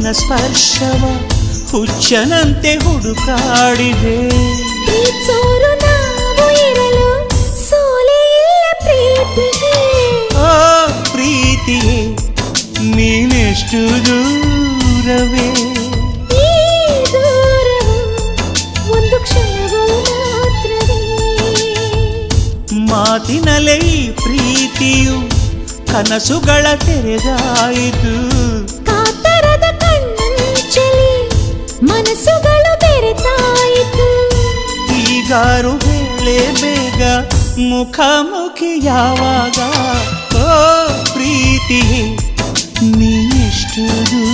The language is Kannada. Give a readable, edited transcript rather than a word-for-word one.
ನಿನ್ನ ಸ್ಪರ್ಶವ ಹುಚ್ಚನಂತೆ ಹುಡುಕಾಡಿದೆ. ಪ್ರೀತಿಸೋರು ನಾವು ಇರಲು ಸೋಲೇ ಇಲ್ಲ ಪ್ರೀತಿಗೆ. ಓ ಪ್ರೀತಿಯೇ ನೀನೆಷ್ಟು ದೂರವೇ, ಈ ದೂರವು ಒಂದು ಕ್ಷಣವೂ ಮಾತ್ರವೇ. ಮಾತಿನಲ್ಲೇ ಈ ಪ್ರೀತಿಯು ಕನಸುಗಳ ತೆರೆದಾಯಿತು. ಕಾತರದ ಕಣ್ಣಂಚಲಿ ಮನಸ್ಸುಗಳು ಬೆರೆತಾಯಿತು. ಈಗಾರು ಹೇಳೆ ಬೇಗ ಮುಖಾಮುಖಿ ಯಾವಾಗ. ಓ ಪ್ರೀತಿಯೇ ನೀನೆಷ್ಟು ದೂರ